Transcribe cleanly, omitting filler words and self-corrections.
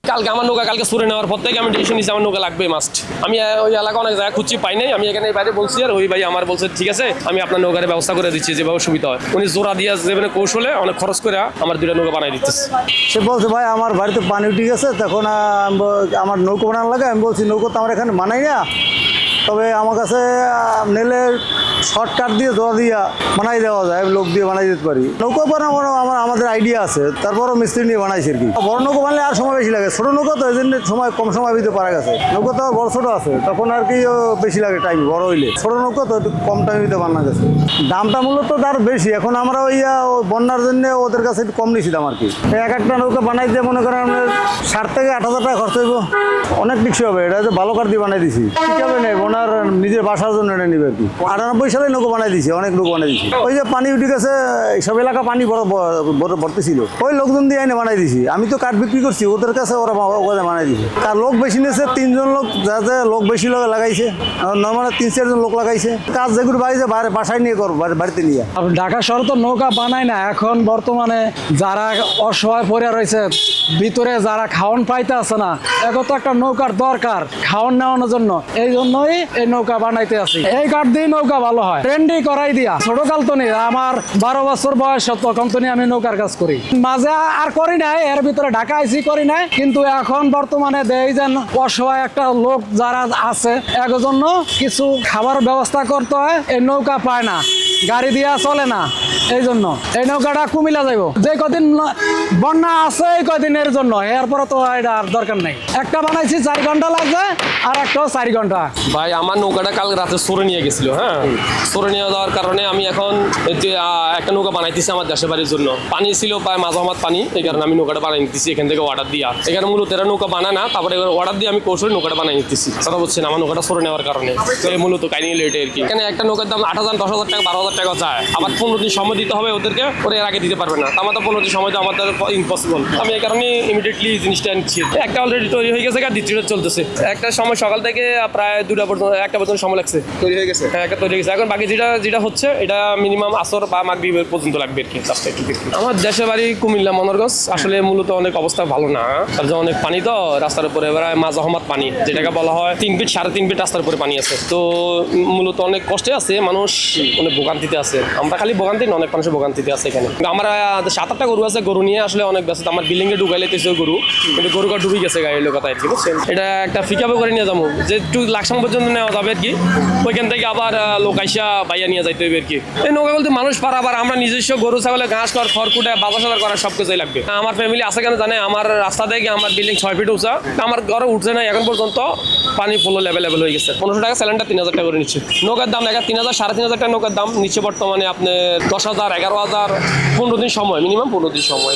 কালকে আমার নৌকা কালকে সরে নেওয়ার পর থেকে আমি ডিসিশন নিচ্ছি আমার নৌকা লাগবে মাস্ট। আমি ওই এলাকা অনেক জায়গায় খুঁজছি পাই নাই, আমি এখানে বাইরে বলছি আর ওই ভাই আমার বলছে ঠিক আছে আমি আপনার নৌকার ব্যবস্থা করে দিচ্ছি যেভাবে সুবিধা হয়। উনি জোড়া দিয়ে যেভাবে কৌশলে অনেক খরচ করে আমার 2টা নৌকা বানাই দিতেছে। সে বলছে ভাই আমার বাড়িতে পানি উঠে গেছে, তখন আমার নৌকো বানানো লাগে। আমি বলছি নৌকো তো আমার এখানে বানাই না, তবে আমার কাছে নিলে শর্টকাট দিয়ে জোড়া দিয়া বানাই দেওয়া যায়, লোক দিয়ে বানাই দিতে পারি। নৌকো বানাবো আমাদের আইডিয়া আছে, তারপরও মিস্ত্রি নিয়ে বানাইছি আর কি। বড় নৌকো বানালে আর সময় বেশি লাগে, ছোট নৌকো তো এই জন্য সময় কম সময় দিতে পারা গেছে। নৌকো তো বড় ছোট আছে, তখন আর কি বেশি লাগে টাইম, বড় হইলে। ছোট নৌকো তো একটু কম টাইম দিতে বানা গেছে। দামটা মূলত তার বেশি, এখন আমরা ওই বন্যার জন্য ওদের কাছে একটু কম নিয়েছিলাম আর কি। এক একটা নৌকা বানাইতে মনে করেন 7 থেকে 8,000 টাকা খরচ হইব, অনেক টিকসই হবে। এটা যে ভালো কাঠ দিয়ে বানাই দিছি, ঠিক হবে না ওনার নিজের বাসার জন্য এটা নিবে আর কি। 98 সালে নৌকো বানাই দিছি, অনেক নৌকো বানাই দিছি। ওই যে পানি উঠে গেছে, সব এলাকা পানি ভর্তি ছিল, ওই লোকজন দিয়ে এনে বানাই দিছি। আমি তো কাঠ বিক্রি করছি ওদের কাছে, ওরা বানাই দিছে। তার লোক বেশি নিয়েছে, 3 জন লোক, যাতে লোক বেশি লাগাইছে, নর্মালি 3-4 জন লোক লাগাইছে। কাজ যেগুলো বাড়িছে বাসায় নিয়ে করবো, বাড়িতে নিয়ে। ঢাকা শহরে তো নৌকা বানায় না এখন বর্তমানে, যারা অসহায় পড়ে রয়েছে ভিতরে, যারা খাওয়ান পাইতে আছে না, এখন তো একটা নৌকার দরকার খাওয়ান নেওয়ানোর জন্য, এই জন্যই এই নৌকা বানাইতে আছি। এই কাঠ দিয়ে নৌকা ভালো হয়, ট্রেন্ডি করাই দিয়া। ছোট কাল তো নেই, আমার 12 বছর বয়স, তখন তো আমি নৌকার কাজ করি। মাঝে আর করি নাই, এর ভিতরে ঢাকা আইসি করি নাই, কিন্তু এখন বর্তমানে দেই যেন অসহায় একটা লোক যারা আছে, এর জন্য কিছু খাবার ব্যবস্থা করতে হয়। এই নৌকা পায় না, গাড়ি দিয়া চলে না, এই জন্য এই নৌকাটা কুমিল্লা যাইব। যে কদিন বন্যা আছে এই কদিনের জন্য, এরপরে তো এটা আর দরকার নেই। একটা বানাইছি 4 ঘন্টা লাগবে, আর একটাও 4 ঘন্টা। ভাই আমার নৌকাটা কাল রাতে সরে নিয়ে গেছিল, হ্যাঁ সরে নিয়ে যাওয়ার কারণে আমি এখন একটা নৌকা বানাইতেছি আমার দেশের বাড়ির জন্য। পানি ছিল প্রায় মাঝামাঝ পানি, এই কারণে আমি নৌকাটা বানাই নিতেছি এখান থেকে অর্ডার দিয়া। এখানে মূলত এরা নৌকা বানায় না, তারপরে অর্ডার দিয়ে আমি কৌশলে নৌকাটা বানাই নিতেছি। কথা বলছেন আমার নৌকাটা সরে নেওয়ার কারণে মূলত কাহিনী লেট আর কি। এখানে একটা নৌকার দাম 8,000, 10,000 টাকা, 12,000 টাকা যায়। আবার 15 দিন সময় দিতে হবে ওদেরকে, ওরা এর আগে দিতে পারবে না। আমার তো 15 দিন সময় দেওয়া আমাদের ইম্পসিবল। আমি এই কারণে ইমিডিয়েটলি জিনিসটা নিচ্ছি। একটা অলরেডি তৈরি হয়ে গেছে, আর দ্বিতীয়টা চলতেছে। একটা সময় সকাল থেকে প্রায় 2টা পর্যন্ত, 1টা পর্যন্ত সময় লাগছে, তৈরি হয়ে গেছে। হ্যাঁ একটা তৈরি হয়ে গেছে। এখন বাকি যেটা হচ্ছে এটা মিনিমাম আসর বা মাগরিব পর্যন্ত লাগবে আর কি। আমার দেশের বাড়ি কুমিল্লা মনোরগঞ্জ। আসলে মূলত অনেক অবস্থা ভালো না, তার জন্য অনেক পানি তো রাস্তার উপরে, এবার মাঝাহমাত পানি যেটাকে বলা হয় 3 ফিট 3.5 ফিট রাস্তার উপরে পানি আছে। তো মূলত অনেক কষ্টে আছে মানুষ, অনেক ভোগান্তিতে আছে। আমরা খালি ভোগান্তি না, অনেক মানুষের ভোগান্তিতে আছে এখানে। আমরা 7-8টা গরু আছে, গরু নিয়ে আসলে অনেক ব্যস্ত। আমার বিল্ডিংয়ে ঢুকাই লেতেছে গরু, কিন্তু গরুটা ডুবে গেছে গাড়ির লোক আর কি, বুঝছেন। এটা একটা ফিকাপে করে নিয়ে যাবো, যে একটু লাকসাম পর্যন্ত নেওয়া যাবে আর কি। ওইখান থেকে আবার লোক আইসা বাইয়া নিয়ে যাইতে হবে আর কি। এই নৌকা বলতে মানুষ পার, আবার আমরা নিজস্ব গরু ছাগলে ঘাস কর, খড়কুটে বাজার সাজার করার সব কিছুই লাগবে। আমার ফ্যামিলি আছে কেন জানে, আমার রাস্তা থেকে আমার বিল্ডিং 6 ফিট উঁচা, আমার ঘরে উঠছে না এখন পর্যন্ত। পানি ফুল লেভেল হয়ে গেছে। 1500 টাকা সিলিন্ডার, 3,000 টাকা করে নিচ্ছে। নৌকার দাম 3,000, 3,500 টাকা নৌকার দাম নিচ্ছে বর্তমানে। আপনি 10,000, 11,000, 15 দিন সময়, মিনিমাম 15 দিন সময়।